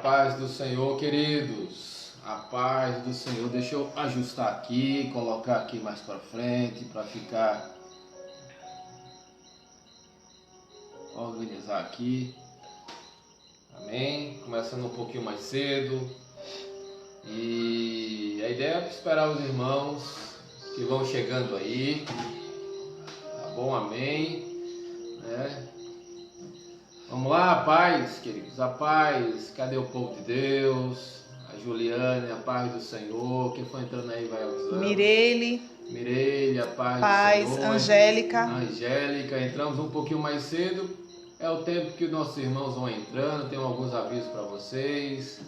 paz do Senhor, queridos. A paz do Senhor. Deixa eu ajustar aqui, colocar aqui mais para frente para ficar organizar aqui. Amém. Começando um pouquinho mais cedo. E a ideia é esperar os irmãos que vão chegando aí. Tá bom? Amém. Vamos lá, a paz, queridos, a paz. Cadê o povo de Deus? A Juliane, a paz do Senhor. Quem foi entrando aí vai avisando. Mireille, A paz do Senhor. Angélica, entramos um pouquinho mais cedo. É o tempo que os nossos irmãos vão entrando. Tem alguns avisos para vocês.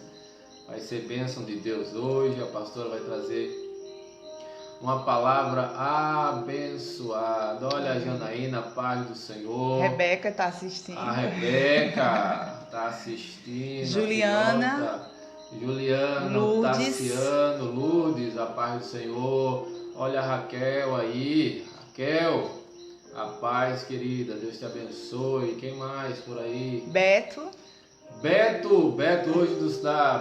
Vai ser bênção de Deus hoje. A pastora vai trazer uma palavra abençoada. Olha a Janaína, a paz do Senhor. Rebeca está assistindo. A Rebeca está assistindo. Juliana, Lourdes. Tassiano, Lourdes, a paz do Senhor. Olha a Raquel aí. Raquel, a paz, querida. Deus te abençoe. Quem mais por aí? Beto hoje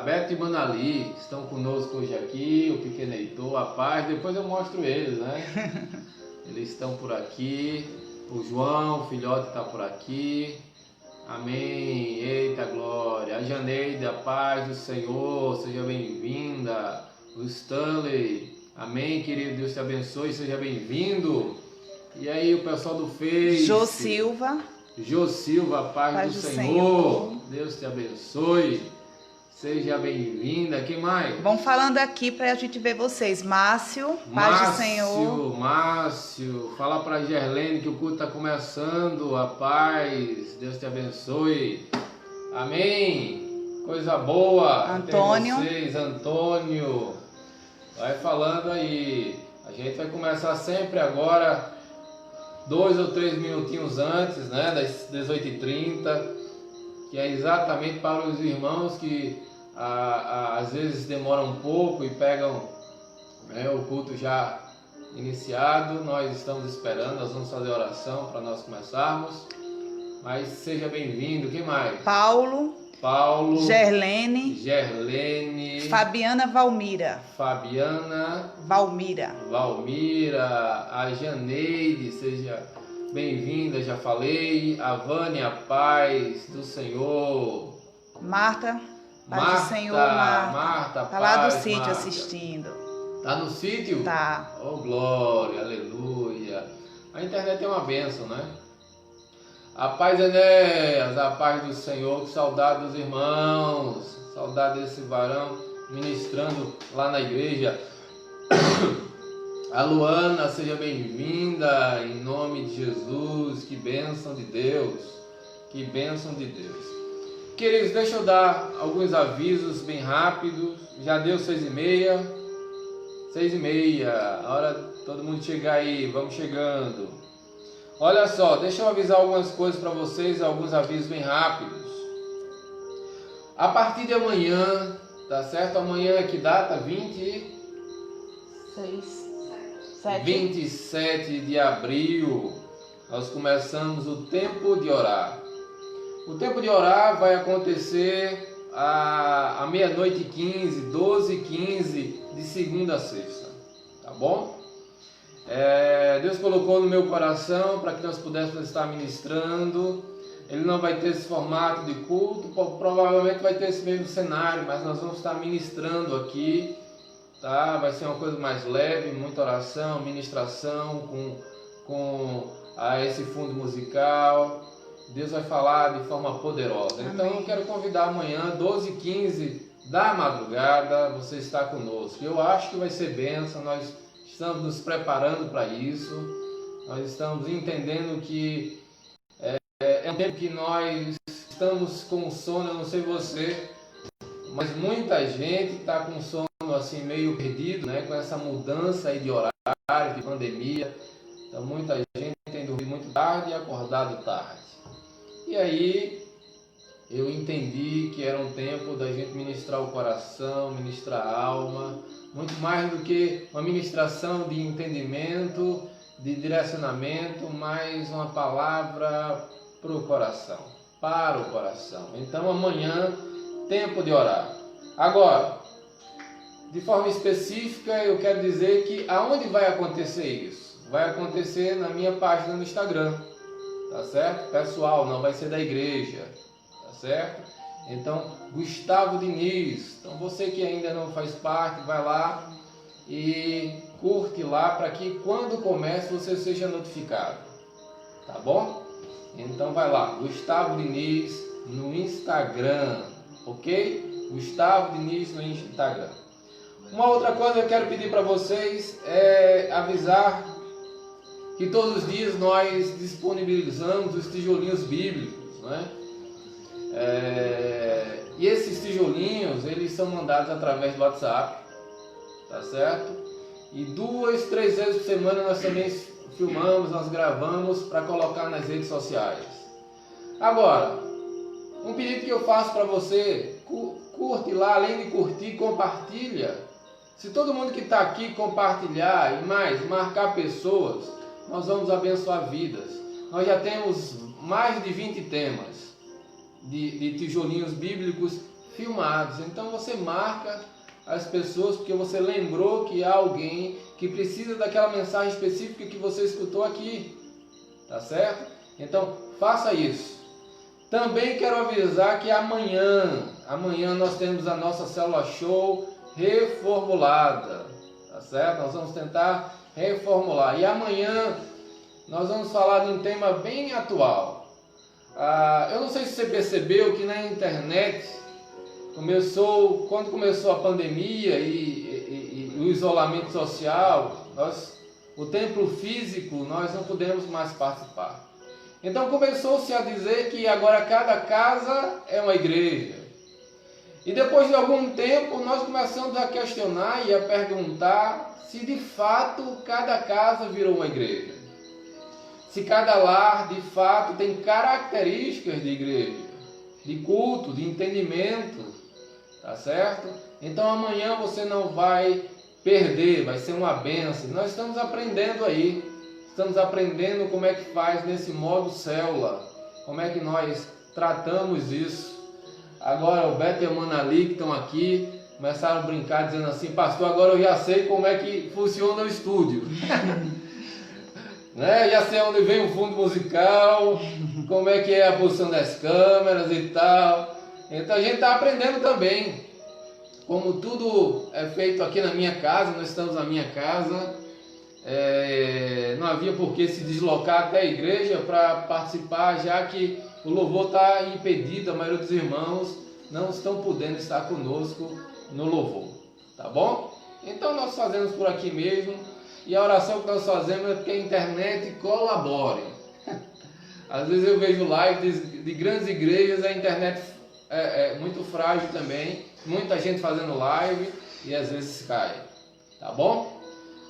Beto e Manali estão conosco hoje aqui, o pequeno Heitor, a paz, depois eu mostro eles, né? Eles estão por aqui, o João, o filhote está por aqui, amém, eita glória, a Janeide, a paz do Senhor, seja bem-vinda, o Stanley, amém, querido, Deus te abençoe, seja bem-vindo, e aí o pessoal do Face, Jô Silva, a paz do Senhor. Deus te abençoe. Seja bem-vinda. Quem mais? Vão falando aqui para a gente ver vocês. Márcio, paz do Senhor. Márcio, fala para Gerlene que o culto está começando. A paz. Deus te abençoe. Amém. Coisa boa. Antônio. Vocês. Antônio. Vai falando aí. A gente vai começar sempre agora 2 ou 3 minutinhos antes, né, das 18h30, que é exatamente para os irmãos que às vezes demoram um pouco e pegam, né, o culto já iniciado. Nós estamos esperando, nós vamos fazer oração para nós começarmos, mas seja bem-vindo. Quem mais? Paulo, Gerlene, Fabiana Valmira, a Janeide, seja bem-vinda, já falei. A Vânia, a paz do Senhor. Marta, paz do Senhor, Marta. Tá lá do sítio, Marta, assistindo. Tá no sítio? Tá. Oh, glória, aleluia. A internet é uma bênção, né? A paz, Enéas, a paz do Senhor, que saudade dos irmãos, saudade desse varão ministrando lá na igreja. A Luana, seja bem-vinda, em nome de Jesus, que bênção de Deus, que bênção de Deus. Queridos, deixa eu dar alguns avisos bem rápidos. Já deu 6h30, 6h30, a hora de todo mundo chegar aí, vamos chegando. Olha só, deixa eu avisar algumas coisas para vocês, alguns avisos bem rápidos. A partir de amanhã, tá certo? Amanhã é que data? 27 de abril, nós começamos o tempo de orar. O tempo de orar vai acontecer à meia-noite 15, 12h15, de segunda a sexta, tá bom? Deus colocou no meu coração para que nós pudéssemos estar ministrando. Ele não vai ter esse formato de culto, provavelmente vai ter esse mesmo cenário, mas nós vamos estar ministrando aqui, tá? Vai ser uma coisa mais leve, muita oração, ministração com esse fundo musical. Deus vai falar de forma poderosa. Amém. Então eu quero convidar amanhã, 12h15 da madrugada, você está conosco. Eu acho que vai ser bênção, nós estamos nos preparando para isso, nós estamos entendendo que é um tempo que nós estamos com sono. Eu não sei você, mas muita gente está com sono assim meio perdido, né? Com essa mudança aí de horário, de pandemia. Então muita gente tem dormido muito tarde e acordado tarde. E aí eu entendi que era um tempo da gente ministrar o coração, ministrar a alma, muito mais do que uma ministração de entendimento, de direcionamento, mas uma palavra para o coração. Então amanhã tempo de orar. Agora, de forma específica, eu quero dizer que aonde vai acontecer isso? Vai acontecer na minha página no Instagram, tá certo? Pessoal, não vai ser da igreja, tá certo? Então, Gustavo Diniz. Então, você que ainda não faz parte, vai lá e curte lá para que quando comece você seja notificado, tá bom? Então, vai lá, Gustavo Diniz no Instagram, ok? Gustavo Diniz no Instagram. Uma outra coisa que eu quero pedir para vocês é avisar que todos os dias nós disponibilizamos os tijolinhos bíblicos, né? E esses tijolinhos, eles são mandados através do WhatsApp, tá certo? E 2, 3 vezes por semana nós também filmamos, nós gravamos para colocar nas redes sociais. Agora, um pedido que eu faço para você, curte lá, além de curtir, compartilha. Se todo mundo que está aqui compartilhar e mais, marcar pessoas, nós vamos abençoar vidas. Nós já temos mais de 20 temas de tijolinhos bíblicos filmados. Então você marca as pessoas porque você lembrou que há alguém que precisa daquela mensagem específica que você escutou aqui. Tá certo? Então faça isso. Também quero avisar que amanhã nós temos a nossa célula show reformulada, tá certo? Nós vamos tentar reformular. E amanhã nós vamos falar de um tema bem atual. Eu não sei se você percebeu que na internet quando começou a pandemia e o isolamento social, o templo físico nós não podemos mais participar. Então começou-se a dizer que agora cada casa é uma igreja. E depois de algum tempo nós começamos a questionar e a perguntar se de fato cada casa virou uma igreja. Se cada lar de fato tem características de igreja, de culto, de entendimento, tá certo? Então amanhã você não vai perder, vai ser uma bênção. Nós estamos aprendendo aí, estamos aprendendo como é que faz nesse modo célula, como é que nós tratamos isso. Agora o Beto e a Manali que estão aqui começaram a brincar dizendo assim: pastor, agora eu já sei como é que funciona o estúdio. Né? Já sei onde vem o fundo musical, como é que é a posição das câmeras e tal. Então a gente está aprendendo também. Como tudo é feito aqui na minha casa, nós estamos na minha casa, não havia por que se deslocar até a igreja para participar, já que o louvor está impedido, a maioria dos irmãos não estão podendo estar conosco no louvor, tá bom? Então nós fazemos por aqui mesmo, e a oração que nós fazemos é que a internet colabore. Às vezes eu vejo lives de grandes igrejas, a internet é muito frágil também, muita gente fazendo live e às vezes cai, tá bom?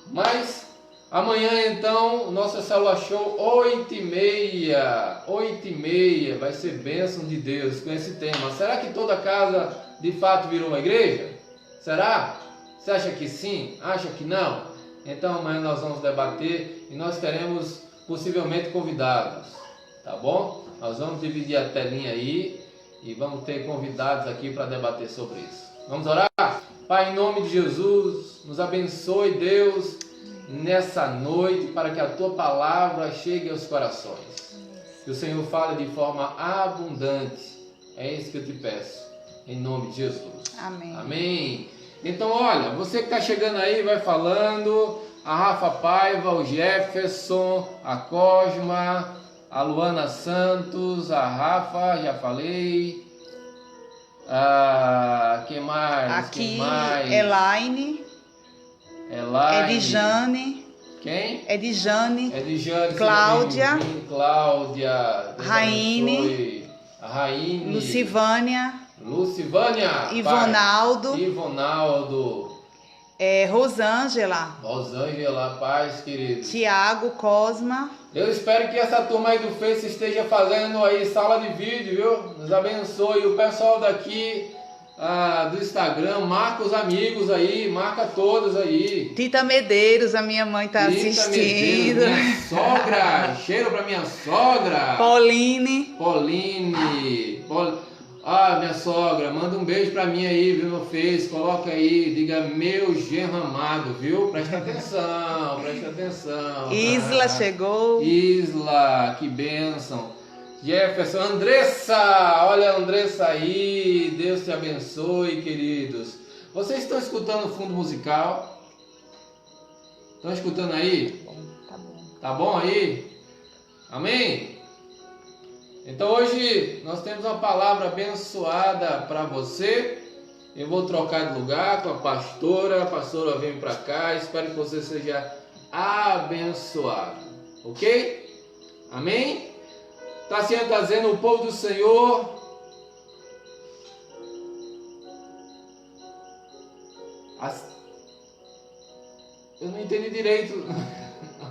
Mas amanhã então, nossa célula show 8h30, vai ser bênção de Deus com esse tema. Será que toda casa de fato virou uma igreja? Será? Você acha que sim? Acha que não? Então amanhã nós vamos debater e nós teremos possivelmente convidados, tá bom? Nós vamos dividir a telinha aí e vamos ter convidados aqui para debater sobre isso. Vamos orar? Pai, em nome de Jesus, nos abençoe, Deus, nessa noite, para que a Tua palavra chegue aos corações. Que o Senhor fale de forma abundante. É isso que eu te peço, em nome de Jesus. Amém. Amém. Então, olha, você que está chegando aí, vai falando. A Rafa Paiva, o Jefferson, a Cosma, a Luana Santos, a Rafa, já falei. Quem mais? Aqui, Elaine. Edjane. Quem? Edjane. Cláudia. Raine. Lucivânia. Ivonaldo. Rosângela, paz, querido. Tiago, Cosma. Eu espero que essa turma aí do Face esteja fazendo aí sala de vídeo, viu? Nos abençoe. O pessoal daqui do Instagram, marca os amigos aí, marca todos aí. Tita Medeiros, a minha mãe está assistindo. Medeiros, minha sogra, cheiro pra minha sogra. Pauline. Ah, minha sogra, manda um beijo pra mim aí, viu, no Face, coloca aí, diga meu genro amado, viu? Presta atenção, presta atenção. Isla chegou. Isla, que bênção. Jefferson, Andressa, olha a Andressa aí, Deus te abençoe, queridos. Vocês estão escutando o fundo musical? Estão escutando aí? Tá bom. Tá bom aí? Amém? Então hoje nós temos uma palavra abençoada para você. Eu vou trocar de lugar com a pastora vem para cá, espero que você seja abençoado, ok? Amém? Tassiano está dizendo, o povo do Senhor eu não entendi direito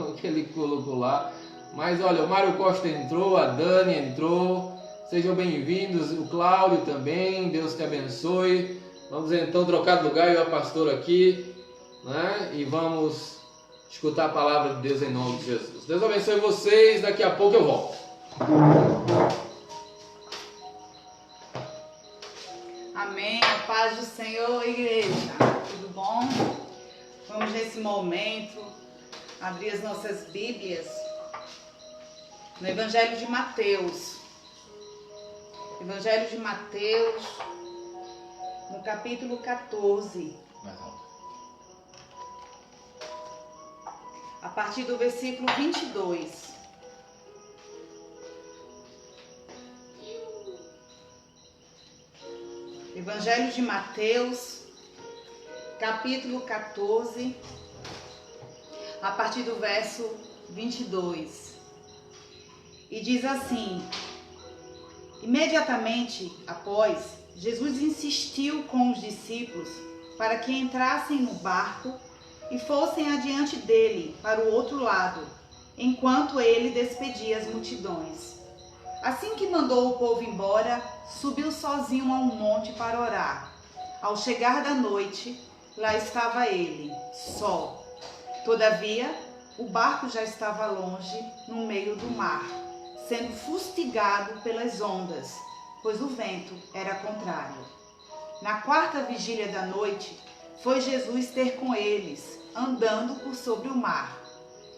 o que ele colocou lá. Mas olha, o Mário Costa entrou, a Dani entrou, sejam bem-vindos, o Cláudio também, Deus te abençoe. Vamos então trocar de lugar, eu e a pastora aqui, né? E vamos escutar a palavra de Deus em nome de Jesus. Deus abençoe vocês, daqui a pouco eu volto. Amém, a paz do Senhor, igreja, tudo bom? Vamos nesse momento abrir as nossas Bíblias no Evangelho de Mateus. Evangelho de Mateus, no capítulo 14. A partir do versículo 22. Evangelho de Mateus, capítulo 14, a partir do verso 22. E diz assim: imediatamente após, Jesus insistiu com os discípulos para que entrassem no barco e fossem adiante dele para o outro lado, enquanto ele despedia as multidões. Assim que mandou o povo embora, subiu sozinho a um monte para orar. Ao chegar da noite, lá estava ele, só. Todavia, o barco já estava longe, no meio do mar, sendo fustigado pelas ondas, pois o vento era contrário. Na quarta vigília da noite, foi Jesus ter com eles, andando por sobre o mar.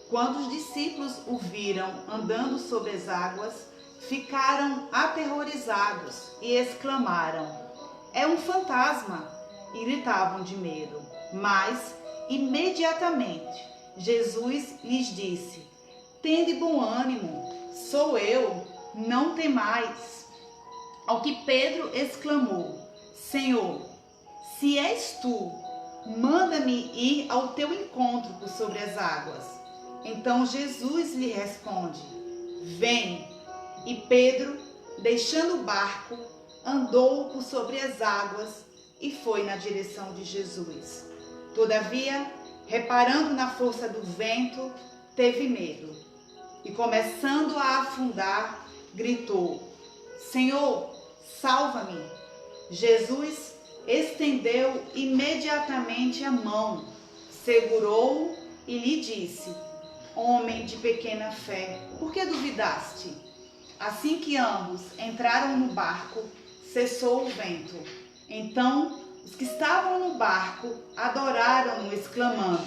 Quando os discípulos o viram andando sobre as águas, ficaram aterrorizados e exclamaram: é um fantasma! E gritavam de medo. Mas, imediatamente, Jesus lhes disse: tende bom ânimo, sou eu, não temais. Ao que Pedro exclamou: Senhor, se és tu, manda-me ir ao teu encontro por sobre as águas. Então Jesus lhe responde: vem. E Pedro, deixando o barco, andou por sobre as águas e foi na direção de Jesus. Todavia, reparando na força do vento, teve medo. E começando a afundar, gritou: Senhor, salva-me. Jesus estendeu imediatamente a mão, segurou-o e lhe disse: homem de pequena fé, por que duvidaste? Assim que ambos entraram no barco, cessou o vento. Então, os que estavam no barco adoraram-no, exclamando: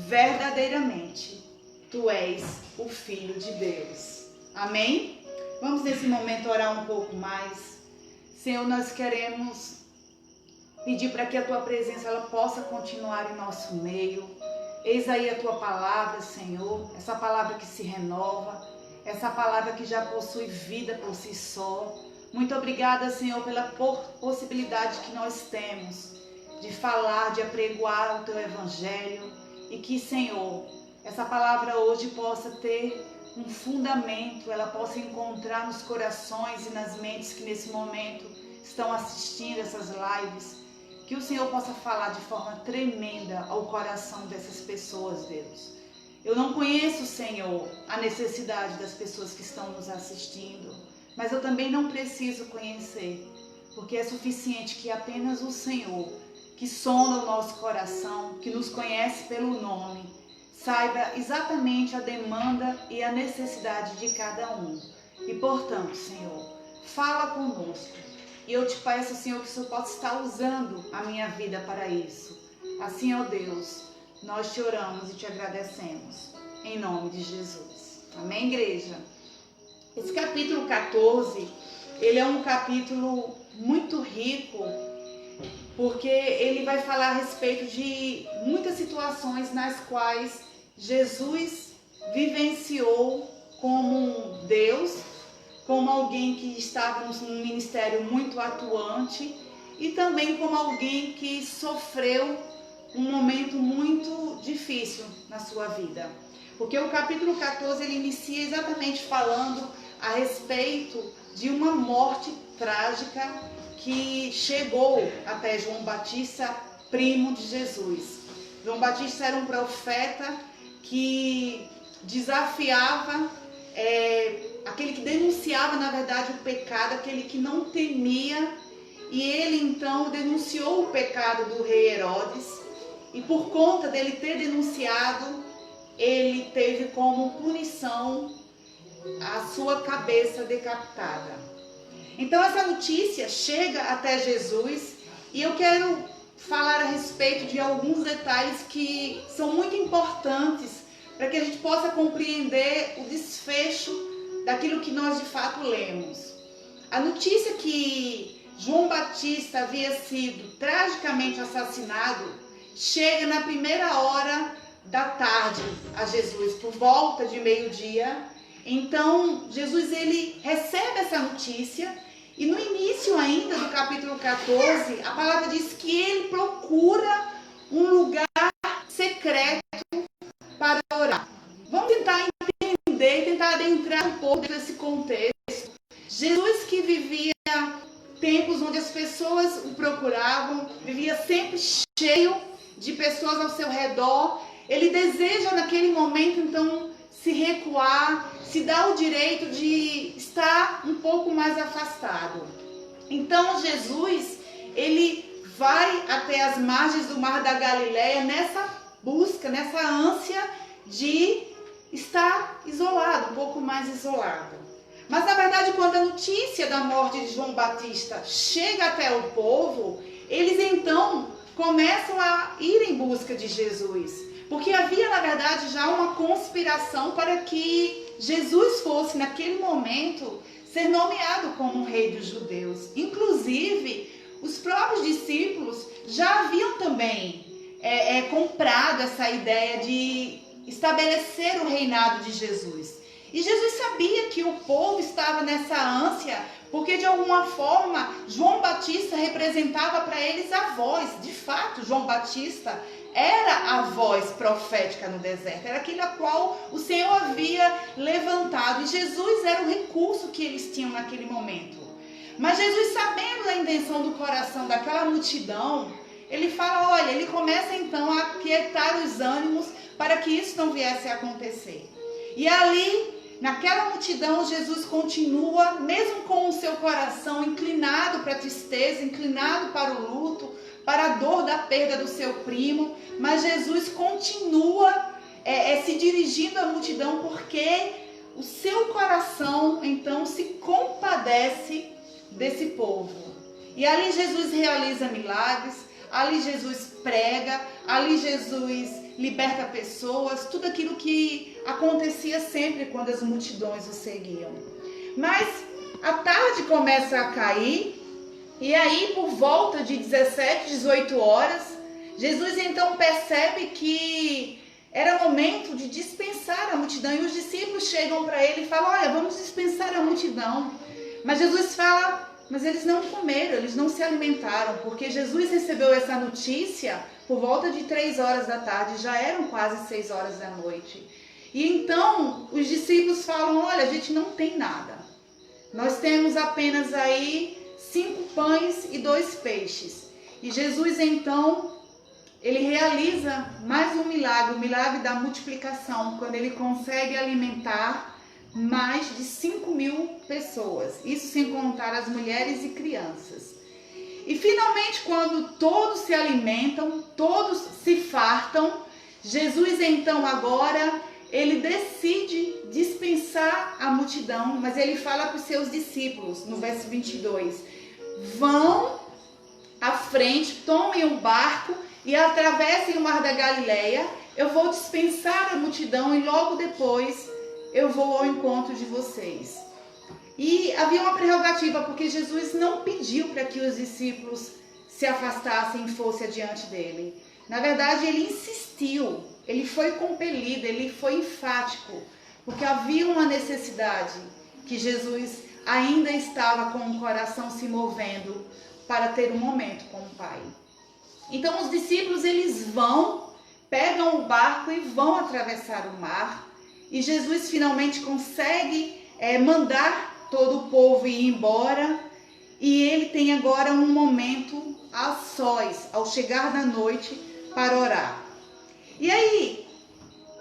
verdadeiramente, tu és o Filho de Deus. Amém? Vamos nesse momento orar um pouco mais. Senhor, nós queremos pedir para que a tua presença ela possa continuar em nosso meio. Eis aí a tua palavra, Senhor, essa palavra que se renova, essa palavra que já possui vida por si só. Muito obrigada, Senhor, pela possibilidade que nós temos de falar, de apregoar o teu evangelho e que, Senhor, essa palavra hoje possa ter um fundamento, ela possa encontrar nos corações e nas mentes que nesse momento estão assistindo essas lives, que o Senhor possa falar de forma tremenda ao coração dessas pessoas, Deus. Eu não conheço, Senhor, a necessidade das pessoas que estão nos assistindo, mas eu também não preciso conhecer, porque é suficiente que apenas o Senhor, que sonda o nosso coração, que nos conhece pelo nome, saiba exatamente a demanda e a necessidade de cada um. E, portanto, Senhor, fala conosco. E eu te peço, Senhor, que o Senhor possa estar usando a minha vida para isso. Assim, ó Deus, nós te oramos e te agradecemos. Em nome de Jesus. Amém, igreja? Esse capítulo 14, ele é um capítulo muito rico, porque ele vai falar a respeito de muitas situações nas quais Jesus vivenciou como Deus, como alguém que estava num ministério muito atuante e também como alguém que sofreu um momento muito difícil na sua vida. Porque o capítulo 14 ele inicia exatamente falando a respeito de uma morte trágica que chegou até João Batista, primo de Jesus. João Batista era um profeta que desafiava, aquele que denunciava, na verdade, o pecado, aquele que não temia. E ele, então, denunciou o pecado do rei Herodes. E por conta dele ter denunciado, ele teve como punição a sua cabeça decapitada. Então essa notícia chega até Jesus e eu quero falar a respeito de alguns detalhes que são muito importantes para que a gente possa compreender o desfecho daquilo que nós de fato lemos. A notícia que João Batista havia sido tragicamente assassinado chega na primeira hora da tarde a Jesus, por volta de meio-dia. Então, Jesus ele recebe essa notícia e no início ainda do capítulo 14, a palavra diz que ele procura um lugar secreto para orar. Vamos tentar entender e tentar adentrar um pouco desse contexto. Jesus que vivia tempos onde as pessoas o procuravam, vivia sempre cheio de pessoas ao seu redor. Ele deseja naquele momento então se recuar, se dar o direito de estar um pouco mais afastado. Então Jesus, ele vai até as margens do mar da Galileia nessa busca, nessa ânsia de estar isolado, um pouco mais isolado. Mas na verdade, quando a notícia da morte de João Batista chega até o povo, eles então começam a ir em busca de Jesus. Porque havia, na verdade, já uma conspiração para que Jesus fosse, naquele momento, ser nomeado como rei dos judeus. Inclusive, os próprios discípulos já haviam também comprado essa ideia de estabelecer o reinado de Jesus. E Jesus sabia que o povo estava nessa ânsia, porque de alguma forma João Batista representava para eles a voz. De fato, João Batista era a voz profética no deserto, era aquele a qual o Senhor havia levantado. E Jesus era o recurso que eles tinham naquele momento. Mas Jesus, sabendo da intenção do coração daquela multidão, ele fala, olha, ele começa então a aquietar os ânimos para que isso não viesse a acontecer. E ali, naquela multidão, Jesus continua, mesmo com o seu coração inclinado para a tristeza, inclinado para o luto, para a dor da perda do seu primo, mas Jesus continua se dirigindo à multidão porque o seu coração então se compadece desse povo. E ali Jesus realiza milagres, ali Jesus prega, ali Jesus liberta pessoas, tudo aquilo que acontecia sempre quando as multidões o seguiam. Mas a tarde começa a cair, e aí por volta de 17, 18 horas, Jesus então percebe que era momento de dispensar a multidão, e os discípulos chegam para ele e falam, olha, vamos dispensar a multidão. Mas Jesus fala, mas eles não comeram, eles não se alimentaram, porque Jesus recebeu essa notícia por volta de 3 horas da tarde, já eram quase 6 horas da noite. E então os discípulos falam, olha, a gente não tem nada. Nós temos apenas aí 5 pães e 2 peixes. E Jesus então, ele realiza mais um milagre, o milagre da multiplicação, quando ele consegue alimentar mais de 5.000 pessoas. Isso sem contar as mulheres e crianças. E finalmente, quando todos se alimentam, todos se fartam, Jesus então agora, ele decide dispensar a multidão, mas ele fala para os seus discípulos, no verso 22, vão à frente, tomem um barco e atravessem o Mar da Galileia. Eu vou dispensar a multidão e logo depois eu vou ao encontro de vocês. E havia uma prerrogativa, porque Jesus não pediu para que os discípulos se afastassem e fossem adiante dele. Na verdade, ele insistiu, ele foi compelido, ele foi enfático, porque havia uma necessidade que Jesus ainda estava com o coração se movendo para ter um momento com o Pai. Então os discípulos, eles pegam o barco e vão atravessar o mar, e Jesus finalmente consegue mandar todo o povo ir embora, e ele tem agora um momento a sós, ao chegar da noite, para orar. E aí,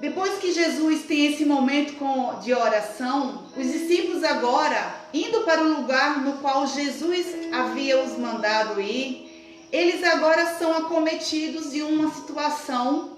depois que Jesus tem esse momento de oração, os discípulos agora, indo para o lugar no qual Jesus havia os mandado ir, eles agora são acometidos de uma situação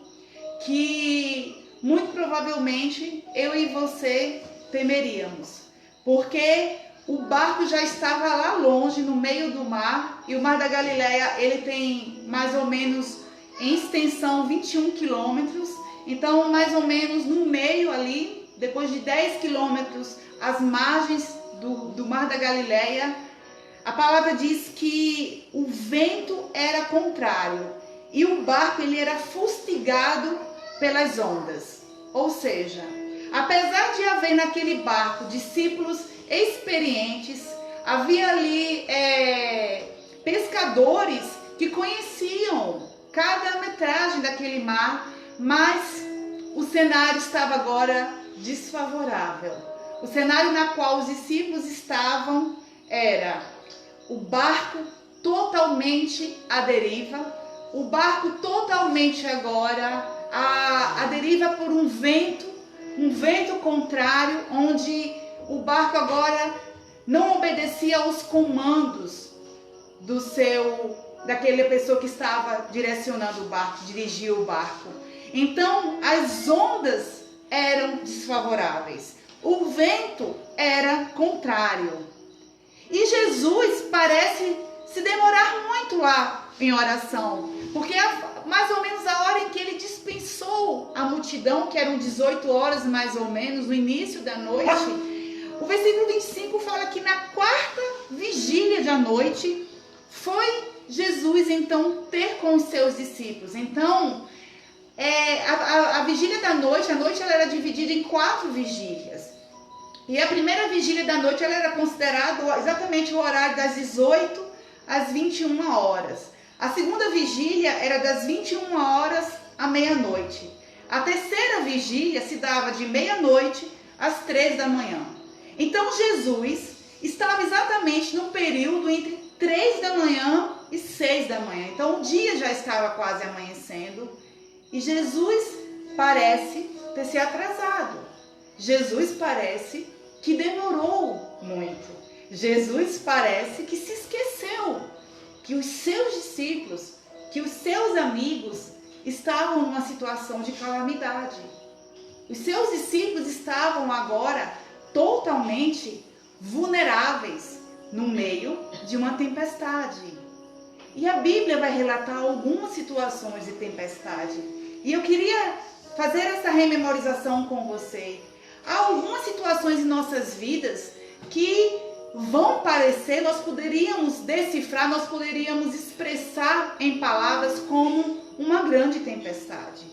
que muito provavelmente eu e você temeríamos. Porque o barco já estava lá longe, no meio do mar, e o Mar da Galileia, ele tem mais ou menos em extensão 21 quilômetros, então mais ou menos no meio ali, depois de 10 quilômetros, às margens do Mar da Galileia, a palavra diz que o vento era contrário e o barco ele era fustigado pelas ondas. Ou seja, apesar de haver naquele barco discípulos experientes, havia ali pescadores que conheciam cada metragem daquele mar, mas o cenário estava agora desfavorável. O cenário na qual os discípulos estavam era o barco totalmente à deriva, o barco totalmente agora à deriva por um vento contrário, onde o barco agora não obedecia aos comandos daquela pessoa que estava direcionando o barco, dirigia o barco. Então as ondas eram desfavoráveis, o vento era contrário. E Jesus parece se demorar muito lá em oração, porque mais ou menos a hora em que ele dispensou a multidão, que eram 18 horas mais ou menos, no início da noite, o versículo 25 fala que na quarta vigília da noite foi Jesus então ter com os seus discípulos. Então a vigília da noite, a noite ela era dividida em 4 vigílias. E a primeira vigília da noite ela era considerada exatamente o horário das 18 às 21 horas. A segunda vigília era das 21 horas à meia-noite. A terceira vigília se dava de meia-noite às 3 da manhã. Então Jesus estava exatamente no período entre 3 da manhã e 6 da manhã. Então o dia já estava quase amanhecendo e Jesus parece ter se atrasado. Jesus parece que demorou muito. Jesus parece que se esqueceu que os seus discípulos, que os seus amigos estavam numa situação de calamidade. Os seus discípulos estavam agora totalmente vulneráveis no meio de uma tempestade. E a Bíblia vai relatar algumas situações de tempestade. E eu queria fazer essa rememorização com você. Há algumas situações em nossas vidas que vão parecer, nós poderíamos decifrar, nós poderíamos expressar em palavras como uma grande tempestade.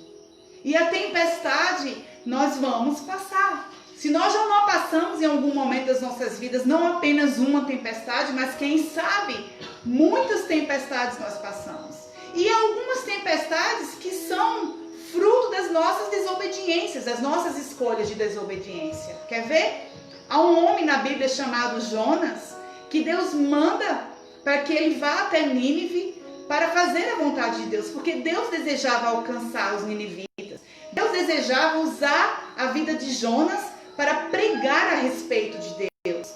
E a tempestade nós vamos passar. Se nós já não passamos em algum momento das nossas vidas, não apenas uma tempestade, mas quem sabe, muitas tempestades nós passamos. E algumas tempestades que são fruto das nossas desobediências, das nossas escolhas de desobediência. Quer ver? Há um homem na Bíblia chamado Jonas, que Deus manda para que ele vá até Nínive para fazer a vontade de Deus, porque Deus desejava alcançar os ninivitas. Deus desejava usar a vida de Jonas para pregar a respeito de Deus.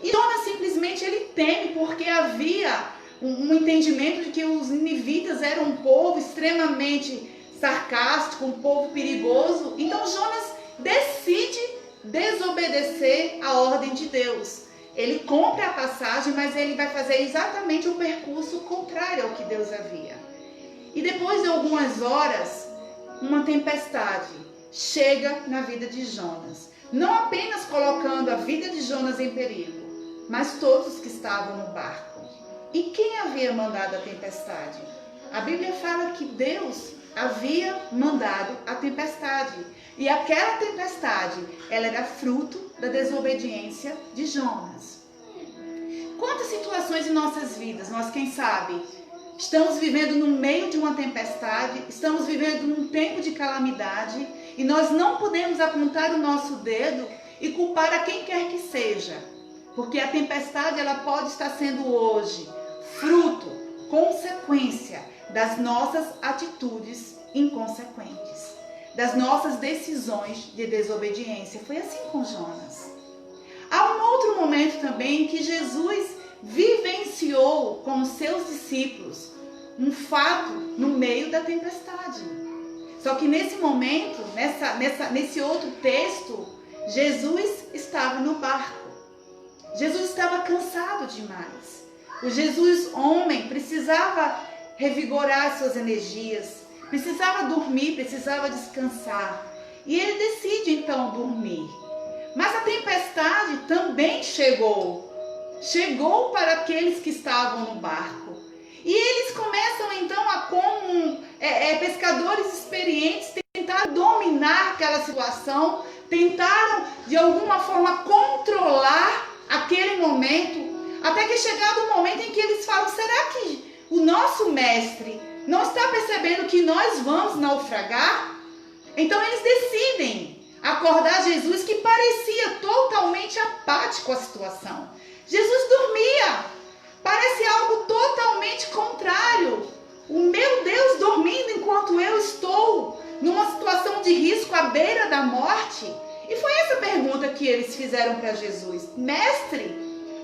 E Jonas simplesmente ele teme, porque havia um entendimento de que os ninivitas eram um povo extremamente sarcástico, um povo perigoso. Então Jonas decide desobedecer a ordem de Deus. Ele compra a passagem, mas ele vai fazer exatamente o percurso contrário ao que Deus havia. E depois de algumas horas, uma tempestade chega na vida de Jonas. Não apenas colocando a vida de Jonas em perigo, mas todos que estavam no barco. E quem havia mandado a tempestade? A Bíblia fala que Deus havia mandado a tempestade. E aquela tempestade, ela era fruto da desobediência de Jonas. Quantas situações em nossas vidas, nós quem sabe, estamos vivendo no meio de uma tempestade, estamos vivendo num tempo de calamidade e nós não podemos apontar o nosso dedo e culpar a quem quer que seja. Porque a tempestade, ela pode estar sendo hoje fruto, consequência das nossas atitudes inconsequentes, das nossas decisões de desobediência. Foi assim com Jonas. Há um outro momento também que Jesus vivenciou com os seus discípulos um fato no meio da tempestade. Só que nesse momento, nesse outro texto, Jesus estava no barco. Jesus estava cansado demais. O Jesus homem precisava revigorar suas energias, precisava dormir, precisava descansar. E ele decide então dormir. Mas a tempestade também chegou para aqueles que estavam no barco. E eles começam então como pescadores experientes, tentar dominar aquela situação, tentaram de alguma forma controlar aquele momento, até que chegado o momento em que eles falam: será que o nosso mestre não está percebendo que nós vamos naufragar? Então eles decidem acordar Jesus, que parecia totalmente apático à situação. Jesus dormia. Parece algo totalmente contrário. O meu Deus dormindo enquanto eu estou numa situação de risco à beira da morte. E foi essa pergunta que eles fizeram para Jesus: Mestre,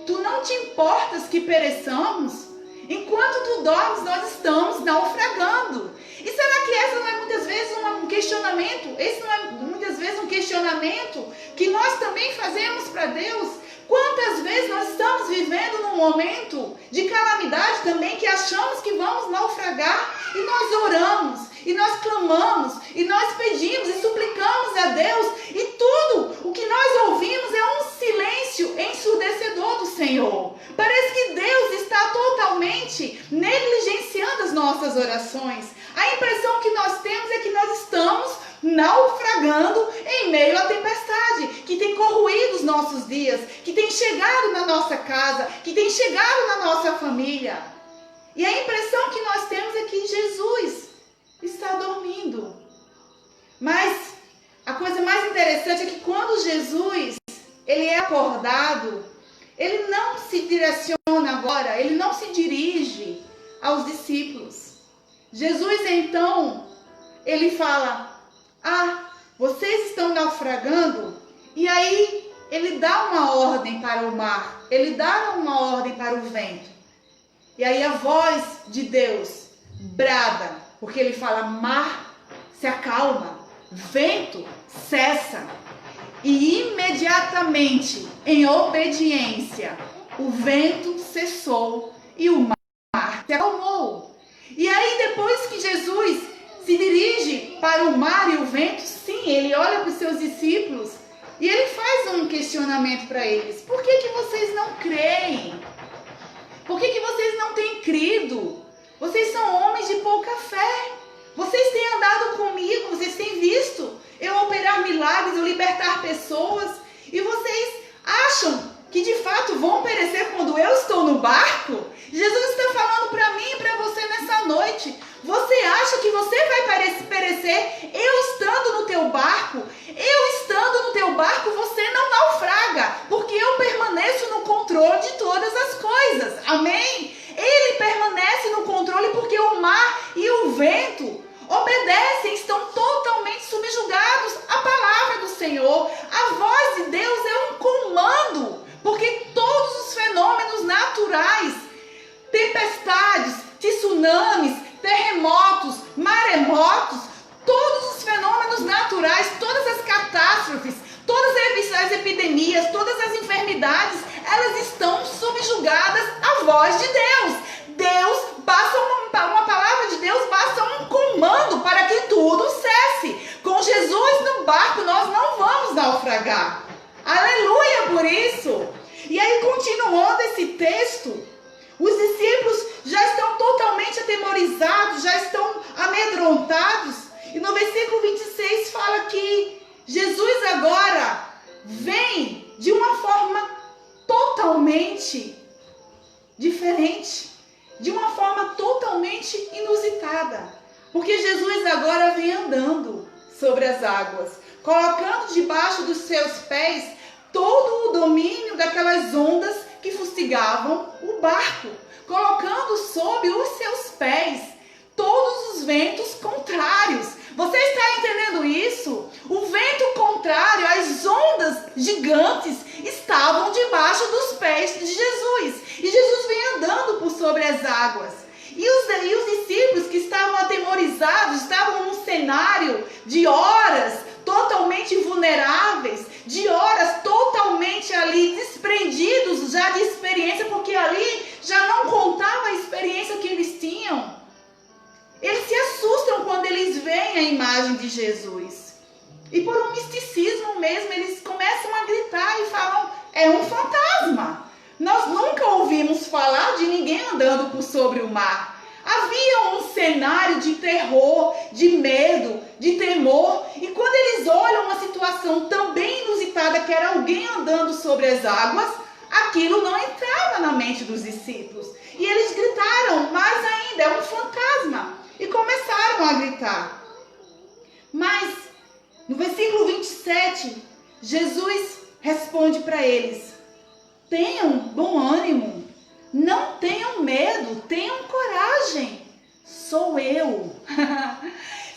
tu não te importas que pereçamos? Enquanto tu dormes, nós estamos naufragando. E será que essa não é muitas vezes um questionamento? Esse não é muitas vezes um questionamento que nós também fazemos para Deus? Quantas vezes nós estamos vivendo num momento de calamidade também que achamos que vamos naufragar e nós oramos, e nós clamamos, e nós pedimos e suplicamos a Deus, e tudo o que nós ouvimos é um silêncio ensurdecedor do Senhor. Parece que Deus está totalmente negligenciando as nossas orações. A impressão que nós temos é que nós estamos naufragando em meio à tempestade que tem corroído os nossos dias, que tem chegado na nossa casa, que tem chegado na nossa família. E a impressão que nós temos é que Jesus está dormindo. Mas a coisa mais interessante é que quando Jesus ele é acordado, ele não se direciona agora, ele não se dirige aos discípulos. Jesus então, ele fala: vocês estão naufragando? E aí ele dá uma ordem para o mar, ele dá uma ordem para o vento. E aí a voz de Deus brada, porque ele fala: mar, se acalma, vento, cessa. E imediatamente, em obediência, o vento cessou e o mar se acalmou. E aí depois que Jesus se dirige para o mar e o vento, sim, ele olha para os seus discípulos e ele faz um questionamento para eles: por que vocês não creem? Por que vocês não têm crido? Vocês são homens de pouca fé. Vocês têm andado comigo, vocês têm visto eu operar milagres, eu libertar pessoas, e vocês acham que de fato vão perecer quando eu estou no barco? Jesus está falando para mim e para você nessa noite: você acha que você vai perecer eu estando no teu barco? Eu estando no teu barco, você não naufraga, porque eu permaneço no controle de todas as coisas. Amém? Ele permanece no controle porque o mar e o vento obedecem, estão totalmente subjugados à palavra do Senhor. A voz de Deus é um comando, porque todos os fenômenos naturais, tempestades, tsunamis, terremotos, maremotos, todos os fenômenos naturais, todas as catástrofes, todas as epidemias, todas as enfermidades, elas estão subjugadas à voz de Deus. Deus basta uma palavra de Deus, basta um comando para que tudo cesse. Com Jesus no barco, nós não vamos naufragar. Aleluia por isso. E aí, continuando esse texto, os discípulos já estão totalmente atemorizados, já estão amedrontados. E no versículo 26 fala que Jesus agora vem de uma forma totalmente diferente, de uma forma totalmente inusitada. Porque Jesus agora vem andando sobre as águas, colocando debaixo dos seus pés todo o domínio daquelas ondas que fustigavam o barco, colocando sob os seus pés todos os ventos contrários. Você está entendendo isso? O vento contrário, as ondas gigantes estavam debaixo dos pés de Jesus. E Jesus vem andando por sobre as águas. E os discípulos que estavam atemorizados, estavam num cenário de horas totalmente vulneráveis, de horas totalmente ali desprendidos já de experiência, porque ali já não contava a experiência que eles tinham. Eles se assustam quando eles veem a imagem de Jesus. E por um misticismo mesmo, eles começam a gritar e falam, é um fantasma. Nós nunca ouvimos falar de ninguém andando por sobre o mar. Havia um cenário de terror, de medo, de temor. E quando eles olham uma situação tão bem inusitada, que era alguém andando sobre as águas, aquilo não entrava na mente dos discípulos. E eles gritaram, mais ainda, é um fantasma. E começaram a gritar. Mas, no versículo 27, Jesus responde para eles, tenham bom ânimo, não tenham medo, tenham coragem, sou eu.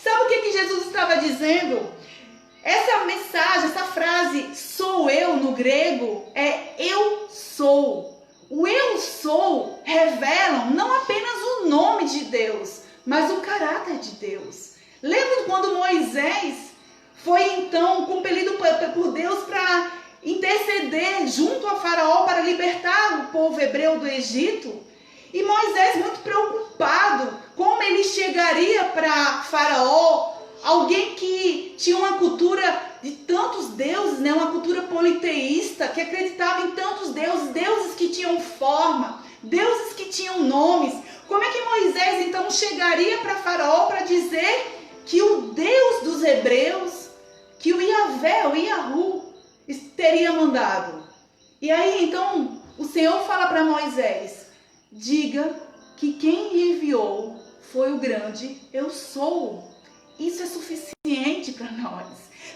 Sabe o que Jesus estava dizendo? Essa mensagem, essa frase, sou eu, no grego, é eu sou. O eu sou revelam não apenas o nome de Deus, mas o caráter de Deus. Lembra quando Moisés foi então compelido por Deus para interceder junto a Faraó para libertar o povo hebreu do Egito? E Moisés, muito preocupado, como ele chegaria para Faraó, alguém que tinha uma cultura de tantos deuses, né? Uma cultura politeísta, que acreditava em tantos deuses, deuses que tinham forma, deuses que tinham nomes. Como é que Moisés então chegaria para Faraó para dizer que o Deus dos hebreus, que o Yahvé, o Yahu, teria mandado? E aí então o Senhor fala para Moisés, diga que quem lhe enviou foi o grande eu sou. Isso é suficiente para nós.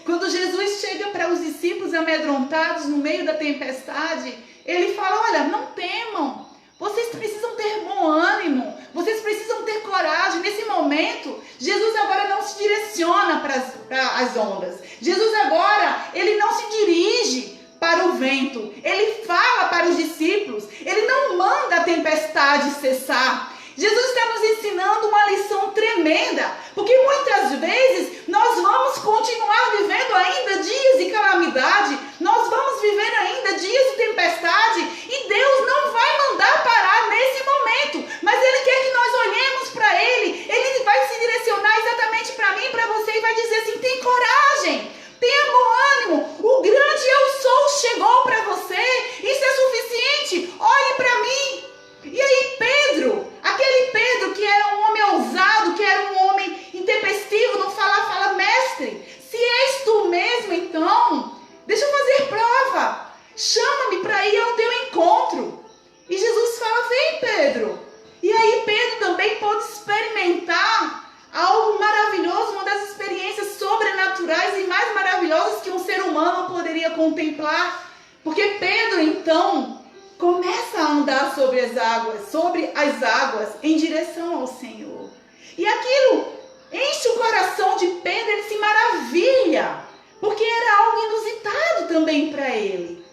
Quando Jesus chega para os discípulos amedrontados no meio da tempestade, ele fala, olha, não temam. Vocês precisam ter bom ânimo, vocês precisam ter coragem. Nesse momento, Jesus agora não se direciona para as ondas. Jesus agora, ele não se dirige para o vento. Ele fala para os discípulos, ele não manda a tempestade cessar. Jesus está nos ensinando uma lição tremenda, porque muitas vezes nós vamos continuar vivendo ainda dias de calamidade, nós vamos viver ainda dias de tempestade, e Deus não vai mandar parar nesse momento, mas Ele quer que nós olhemos para Ele vai se direcionar exatamente para mim e para você e vai dizer assim, tem coragem, tenha bom ânimo, o grande eu sou chegou para você, isso é suficiente, olhe para mim. E aí Pedro, aquele Pedro que era um homem ousado, que era um homem intempestivo, não fala, mestre, se és tu mesmo, então, deixa eu fazer prova, chama-me para ir ao teu encontro. E Jesus fala, vem Pedro. E aí Pedro também pôde experimentar algo maravilhoso, uma das experiências sobrenaturais e mais maravilhosas que um ser humano poderia contemplar. Porque Pedro, então, começa a andar sobre as águas, em direção ao Senhor. E aquilo enche o coração de Pedro, ele se maravilha, porque era algo inusitado também para ele.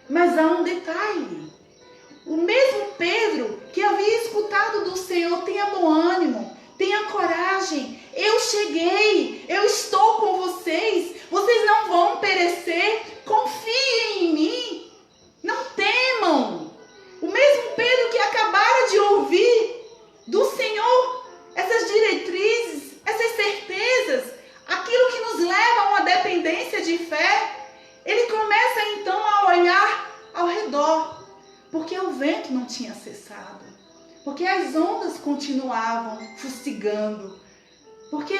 Mas há um detalhe. O mesmo Pedro que havia escutado do Senhor, tenha bom ânimo, tenha coragem, eu cheguei, eu estou com vocês, vocês não vão perecer, confiem em mim, não temam. Porque o vento não tinha cessado. Porque as ondas continuavam fustigando. Porque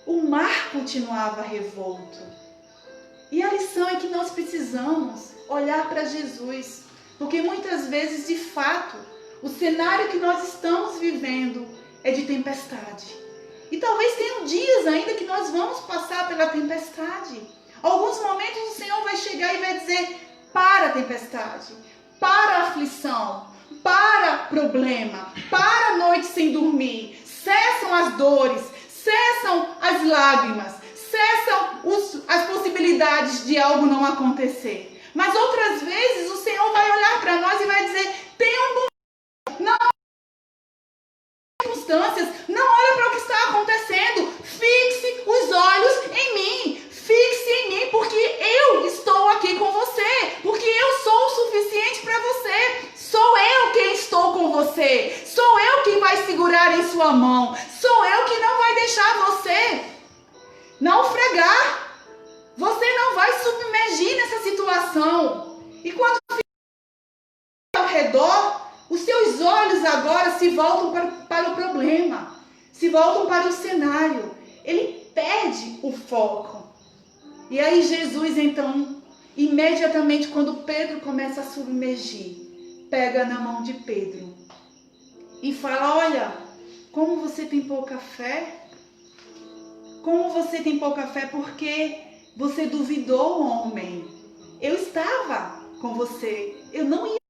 o mar continuava revolto. E a lição é que nós precisamos olhar para Jesus. Porque muitas vezes, de fato, o cenário que nós estamos vivendo é de tempestade. E talvez tenham dias ainda que nós vamos passar pela tempestade. Alguns momentos o Senhor vai chegar e vai dizer: para a tempestade, para a aflição, para problema, para a noite sem dormir. Cessam as dores, cessam as lágrimas, cessam as possibilidades de algo não acontecer. Mas outras vezes o Senhor vai olhar para nós e vai dizer: tenha um bom não circunstâncias, não olha para o que está acontecendo, fixe os olhos em mim, fixe em mim, porque eu estou aqui com você, porque eu sou o suficiente para você, sou eu quem estou com você, sou eu quem vai segurar em sua mão, sou eu que não vai deixar você naufragar, você não vai submergir nessa situação. E quando ao redor, os seus olhos agora se voltam para o problema, se voltam para o cenário. Ele perde o foco. E aí Jesus, então, imediatamente quando Pedro começa a submergir, pega na mão de Pedro e fala: olha, como você tem pouca fé? Como você tem pouca fé porque você duvidou, homem. Eu estava com você, eu não ia.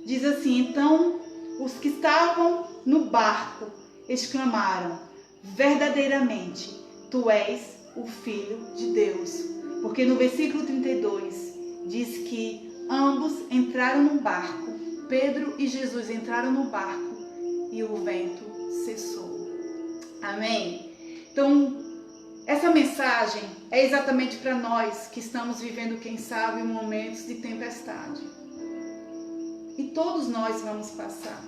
Diz assim: então os que estavam no barco exclamaram: verdadeiramente, tu és o Filho de Deus. Porque no versículo 32 diz que ambos entraram no barco, Pedro e Jesus entraram no barco e o vento cessou. Amém? Então, essa mensagem é exatamente para nós que estamos vivendo, quem sabe, momentos de tempestade. E todos nós vamos passar.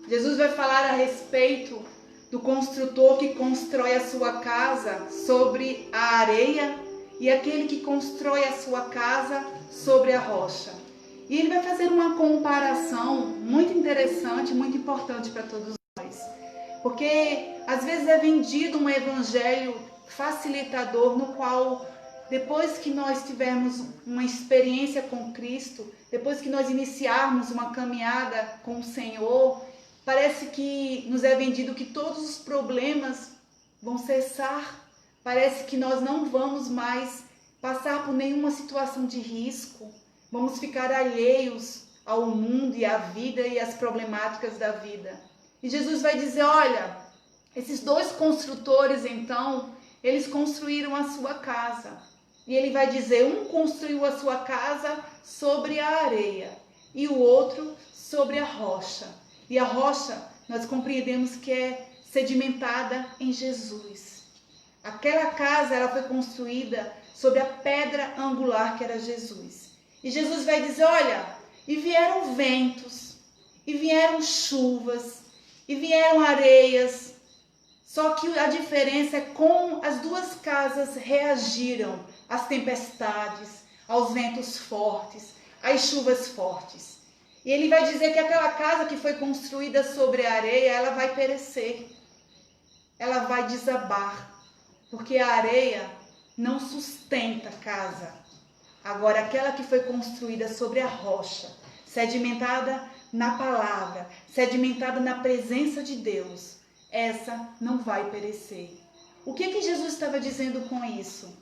Jesus vai falar a respeito do construtor que constrói a sua casa sobre a areia e aquele que constrói a sua casa sobre a rocha. E ele vai fazer uma comparação muito interessante, muito importante para todos nós. Porque às vezes é vendido um evangelho facilitador no qual, depois que nós tivermos uma experiência com Cristo, depois que nós iniciarmos uma caminhada com o Senhor, parece que nos é vendido que todos os problemas vão cessar. Parece que nós não vamos mais passar por nenhuma situação de risco. Vamos ficar alheios ao mundo e à vida e às problemáticas da vida. E Jesus vai dizer: olha, esses dois construtores, então, eles construíram a sua casa. E ele vai dizer: um construiu a sua casa sobre a areia e o outro sobre a rocha. E a rocha, nós compreendemos que é sedimentada em Jesus. Aquela casa, ela foi construída sobre a pedra angular que era Jesus. E Jesus vai dizer: olha, e vieram ventos, e vieram chuvas, e vieram areias. Só que a diferença é como as duas casas reagiram às tempestades, aos ventos fortes, às chuvas fortes. E ele vai dizer que aquela casa que foi construída sobre a areia, ela vai perecer. Ela vai desabar. Porque a areia não sustenta a casa. Agora, aquela que foi construída sobre a rocha, sedimentada na palavra, sedimentada na presença de Deus, essa não vai perecer. O que Jesus estava dizendo com isso?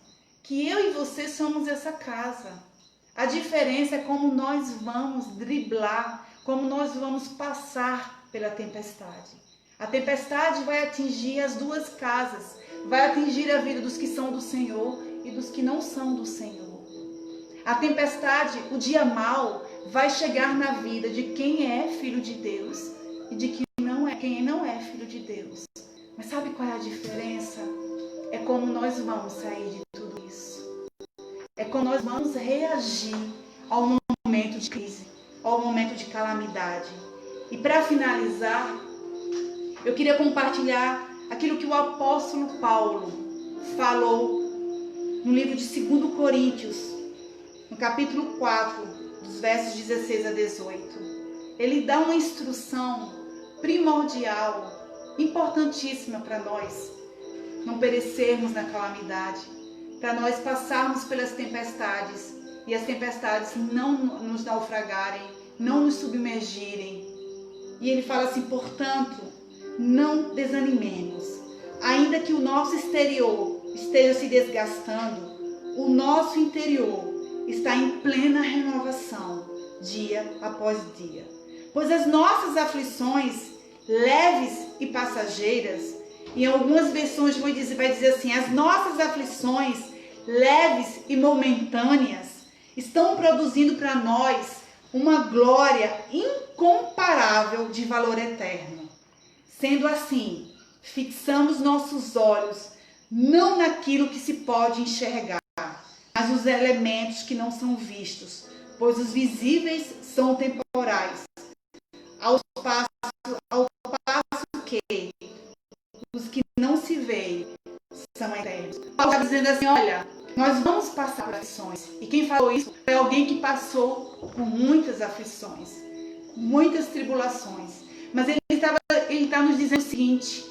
Que eu e você somos essa casa. A diferença é como nós vamos driblar, como nós vamos passar pela tempestade. A tempestade vai atingir as duas casas, vai atingir a vida dos que são do Senhor e dos que não são do Senhor. A tempestade, o dia mau, vai chegar na vida de quem é filho de Deus e de quem não é filho de Deus. Mas sabe qual é a diferença? É como nós vamos sair de tudo isso. É como nós vamos reagir ao momento de crise, ao momento de calamidade. E para finalizar, eu queria compartilhar aquilo que o apóstolo Paulo falou no livro de 2 Coríntios, no capítulo 4, dos versos 16 a 18. ele dá uma instrução primordial, importantíssima para nós não perecermos na calamidade, para nós passarmos pelas tempestades e as tempestades não nos naufragarem, não nos submergirem. E ele fala assim: portanto, não desanimemos. Ainda que o nosso exterior esteja se desgastando, o nosso interior está em plena renovação, dia após dia. Pois as nossas aflições, leves e passageiras, em algumas versões vai dizer assim: as nossas aflições, leves e momentâneas, estão produzindo para nós uma glória incomparável de valor eterno. Sendo assim, fixamos nossos olhos não naquilo que se pode enxergar, mas nos elementos que não são vistos, pois os visíveis são temporais, ao passo que os que não se veem são eternos. Paulo está dizendo assim: olha, nós vamos passar por aflições. E quem falou isso é alguém que passou por muitas aflições, muitas tribulações. Mas ele está nos dizendo o seguinte: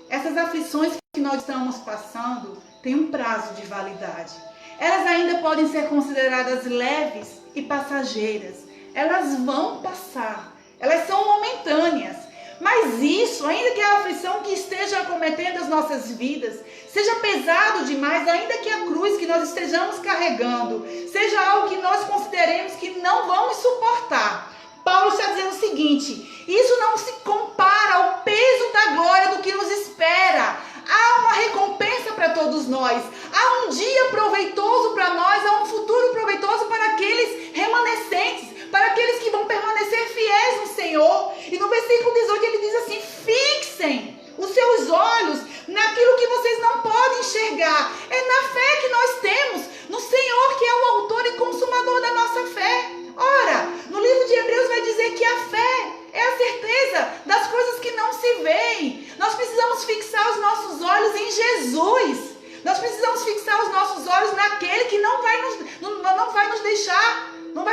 essas aflições que nós estamos passando têm um prazo de validade. Elas ainda podem ser consideradas leves e passageiras. Elas vão passar. Elas são momentâneas. Mas isso, ainda que a aflição que esteja acometendo as nossas vidas seja pesado demais, ainda que a cruz que nós estejamos carregando seja algo que nós consideremos que não vamos suportar, Paulo está dizendo o seguinte: isso não se compara ao peso da glória do que nos espera. Há uma recompensa para todos nós. Há um dia proveitoso para nós. Há um futuro proveitoso para aqueles remanescentes, para aqueles que vão permanecer fiéis no Senhor. E no versículo 18 ele diz assim: fixem os seus olhos naquilo que vocês não podem enxergar. É na fé que nós temos no Senhor, que é o autor e consumador da nossa fé. Ora, no livro de Hebreus vai dizer que a fé é a certeza das coisas que não se veem. Nós precisamos fixar os nossos olhos em Jesus. Nós precisamos fixar os nossos olhos naquele que não vai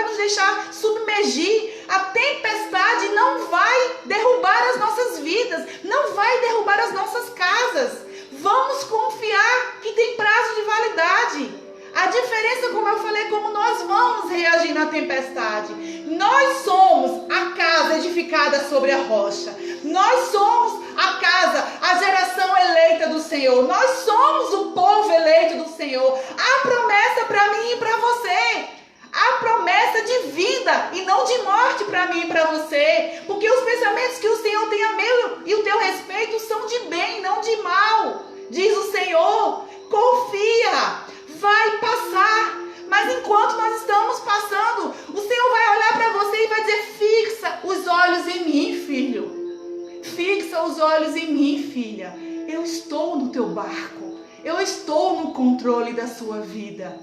nos deixar submergir. A tempestade não vai derrubar as nossas vidas, não vai derrubar as nossas casas. Vamos confiar que tem prazo de validade. A diferença, como eu falei, é como nós vamos reagir na tempestade. Nós somos a casa edificada sobre a rocha. Nós somos a casa, a geração eleita do Senhor. Nós somos o povo eleito do Senhor. Há promessa para mim e para você. Há promessa de vida e não de morte para mim e para você. Porque os pensamentos que o Senhor tem a meu e o teu respeito são de bem, não de mal. Diz o Senhor: confia. Vai passar, mas enquanto nós estamos passando, o Senhor vai olhar para você e vai dizer: fixa os olhos em mim, filho. Fixa os olhos em mim, filha. Eu estou no teu barco. Eu estou no controle da sua vida.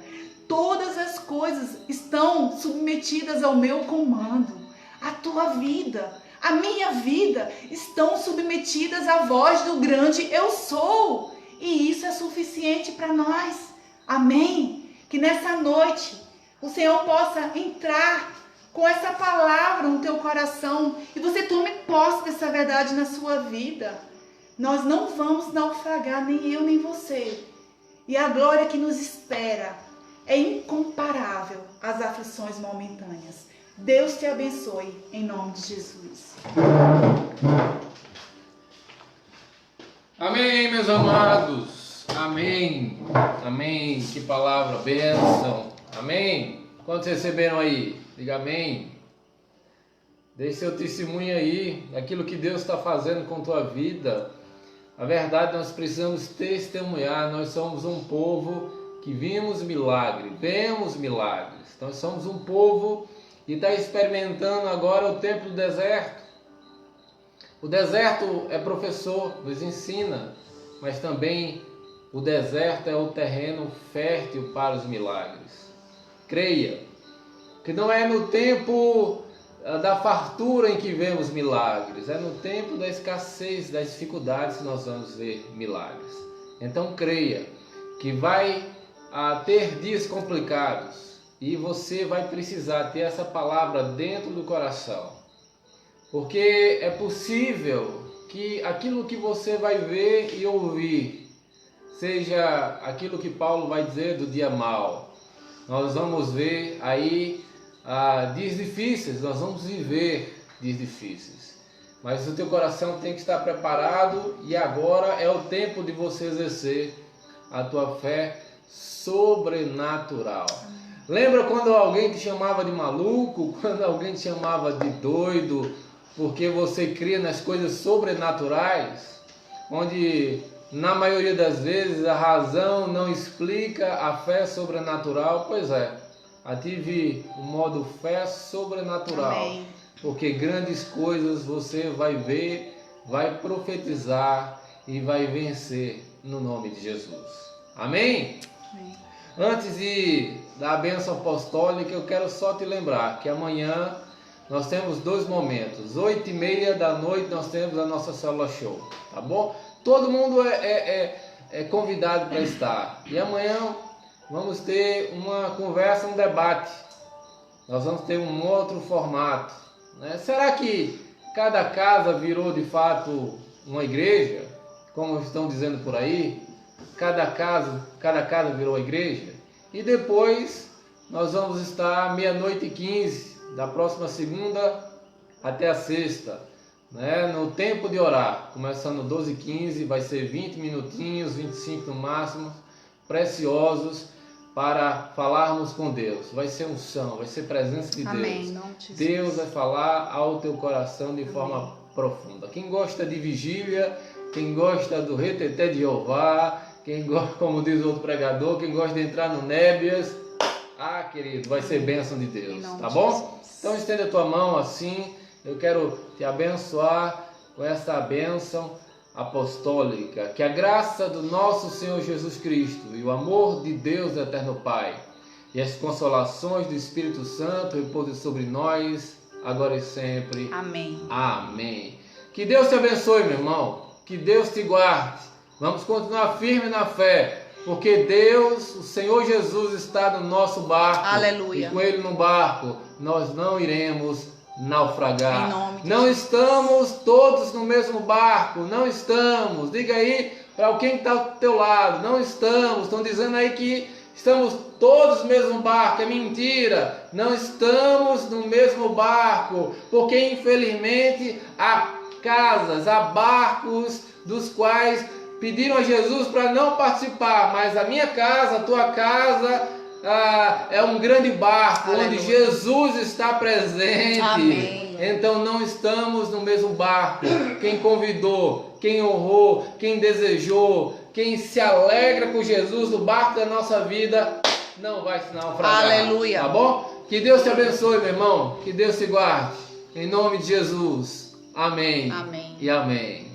Todas as coisas estão submetidas ao meu comando. A tua vida, a minha vida estão submetidas à voz do grande eu sou. E isso é suficiente para nós. Amém? Que nessa noite o Senhor possa entrar com essa palavra no teu coração e você tome posse dessa verdade na sua vida. Nós não vamos naufragar, nem eu nem você. E a glória que nos espera é incomparável às aflições momentâneas. Deus te abençoe, em nome de Jesus. Amém, meus amados. Amém, amém, que palavra, bênção, amém. Quantos receberam aí? Diga amém. Deixe seu testemunho aí, daquilo que Deus está fazendo com tua vida. A verdade, nós precisamos testemunhar. Nós somos um povo que vemos milagres. Nós somos um povo que está experimentando agora o tempo do deserto. O deserto é professor, nos ensina, mas também o deserto é o terreno fértil para os milagres. Creia que não é no tempo da fartura em que vemos milagres, é no tempo da escassez, das dificuldades que nós vamos ver milagres. Então creia que vai ter dias complicados e você vai precisar ter essa palavra dentro do coração. Porque é possível que aquilo que você vai ver e ouvir seja aquilo que Paulo vai dizer do dia mau. Nós vamos ver aí dias difíceis, nós vamos viver dias difíceis. Mas o teu coração tem que estar preparado e agora é o tempo de você exercer a tua fé sobrenatural. Lembra quando alguém te chamava de maluco, quando alguém te chamava de doido, porque você cria nas coisas sobrenaturais, onde na maioria das vezes a razão não explica a fé sobrenatural? Pois é, ative o modo fé sobrenatural. Amém. Porque grandes coisas você vai ver, vai profetizar e vai vencer no nome de Jesus. Amém? Amém. Antes da bênção apostólica, eu quero só te lembrar que amanhã nós temos 2 momentos. 8h30 da noite nós temos a nossa célula show, tá bom? Todo mundo é convidado para estar. E amanhã vamos ter uma conversa, um debate. Nós vamos ter um outro formato, né? Será que cada casa virou de fato uma igreja, como estão dizendo por aí? Cada casa virou igreja? E depois nós vamos estar 00h15 da próxima segunda até a sexta, né? No tempo de orar, começando 12h15, vai ser 20 minutinhos, 25 no máximo, preciosos para falarmos com Deus. Vai ser unção, vai ser presença de Amém. Deus. Deus vai falar ao teu coração de forma profunda. Quem gosta de vigília, quem gosta do reteté de Jeová, quem gosta, como diz o outro pregador, quem gosta de entrar no Nébias, querido, vai ser bênção de Deus, tá bom? Então estende a tua mão assim, eu quero te abençoar com essa bênção apostólica. Que a graça do nosso Senhor Jesus Cristo e o amor de Deus eterno Pai e as consolações do Espírito Santo repousem sobre nós, agora e sempre. Amém. Amém. Que Deus te abençoe, meu irmão. Que Deus te guarde. Vamos continuar firme na fé, porque Deus, o Senhor Jesus, está no nosso barco. Aleluia. E com Ele no barco, nós não iremos naufragar. Em nome de Não Jesus. estamos todos no mesmo barco. Não estamos. Diga aí para quem está ao teu lado. Não estamos. Estão dizendo aí que estamos todos no mesmo barco. É mentira. Não estamos no mesmo barco. Porque infelizmente há casas, há barcos dos quais pediram a Jesus para não participar, mas a minha casa, a tua casa, é um grande barco. Aleluia. Onde Jesus está presente. Amém. Então não estamos no mesmo barco. Quem convidou, quem honrou, quem desejou, quem se alegra com Jesus no barco da nossa vida, não vai se naufragar. Aleluia. Tá bom? Que Deus te abençoe, meu irmão. Que Deus te guarde. Em nome de Jesus. Amém. Amém. E amém.